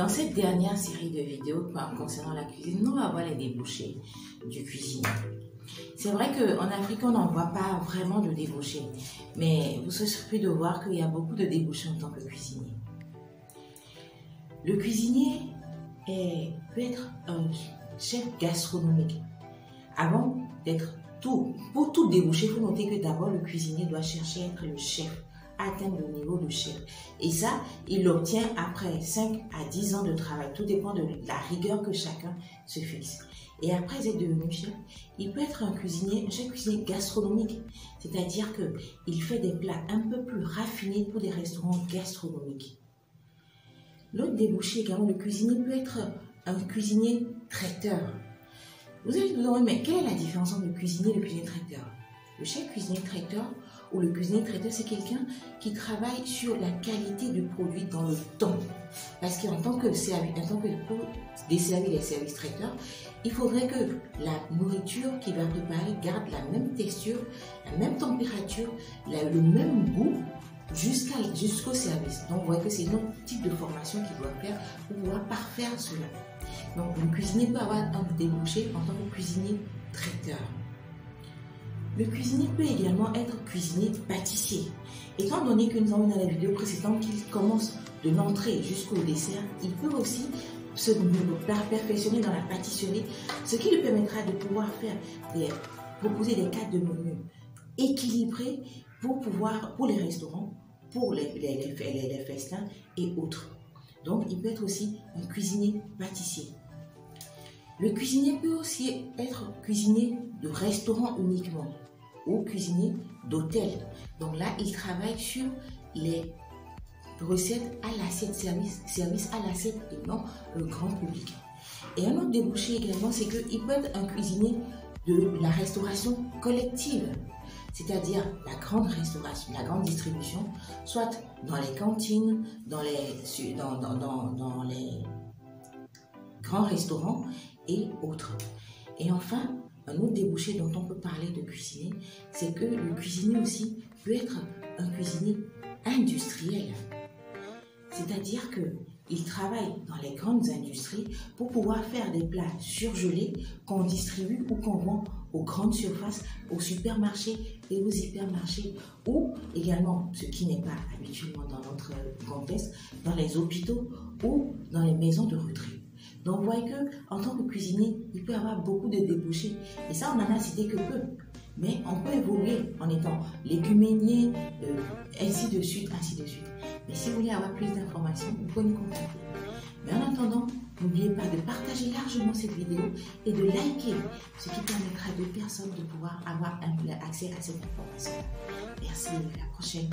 Dans cette dernière série de vidéos concernant la cuisine, on va voir les débouchés du cuisinier. C'est vrai qu'en Afrique, on n'en voit pas vraiment de débouchés, mais vous serez surpris de voir qu'il y a beaucoup de débouchés en tant que cuisinier. Le cuisinier peut être un chef gastronomique. Avant d'être pour tout déboucher, il faut noter que d'abord le cuisinier doit chercher à être le chef, atteindre le niveau de chef. Et ça, il l'obtient après 5 à 10 ans de travail. Tout dépend de la rigueur que chacun se fixe. Et après être devenu chef, un chef cuisinier gastronomique. C'est-à-dire qu'il fait des plats un peu plus raffinés pour des restaurants gastronomiques. L'autre débouché également, le cuisinier peut être un cuisinier traiteur. Vous allez vous demander, mais quelle est la différence entre le cuisinier et le cuisinier traiteur? Le chef cuisinier traiteur ou le cuisinier traiteur, c'est quelqu'un qui travaille sur la qualité du produit dans le temps. Parce qu'en tant que pour desservir les services traiteurs, il faudrait que la nourriture qu'il va préparer garde la même texture, la même température, le même goût jusqu'au service. Donc, vous voyez que c'est un autre type de formation qu'il doit faire pour pouvoir parfaire cela. Donc, le cuisinier peut avoir un débouché en tant que cuisinier traiteur. Le cuisinier peut également être cuisinier pâtissier. Étant donné que nous avons vu dans la vidéo précédente qu'il commence de l'entrée jusqu'au dessert, il peut aussi se perfectionner dans la pâtisserie, ce qui lui permettra de pouvoir proposer des cartes de menu équilibrées pour les restaurants, pour les festins et autres. Donc, il peut être aussi un cuisinier pâtissier. Le cuisinier peut aussi être cuisinier de restaurant uniquement ou cuisinier d'hôtel. Donc là, il travaille sur les recettes à l'assiette, service à l'assiette et non le grand public. Et un autre débouché également, c'est qu'il peut être un cuisinier de la restauration collective, c'est-à-dire la grande restauration, la grande distribution, soit dans les cantines, dans les grands restaurants et autres. Et enfin, un autre débouché dont on peut parler de cuisinier, c'est que le cuisinier aussi peut être un cuisinier industriel. C'est-à-dire qu'il travaille dans les grandes industries pour pouvoir faire des plats surgelés qu'on distribue ou qu'on vend aux grandes surfaces, aux supermarchés et aux hypermarchés, ou également, ce qui n'est pas habituellement dans notre contexte, dans les hôpitaux ou dans les maisons de retraite. Donc, vous voyez qu'en tant que cuisinier, il peut y avoir beaucoup de débouchés. Et ça, on n'en a cité que peu. Mais on peut évoluer en étant léguménier, ainsi de suite, ainsi de suite. Mais si vous voulez avoir plus d'informations, vous pouvez nous contacter. Mais en attendant, n'oubliez pas de partager largement cette vidéo et de liker, ce qui permettra à d'autres personnes de pouvoir avoir accès à cette information. Merci, à la prochaine.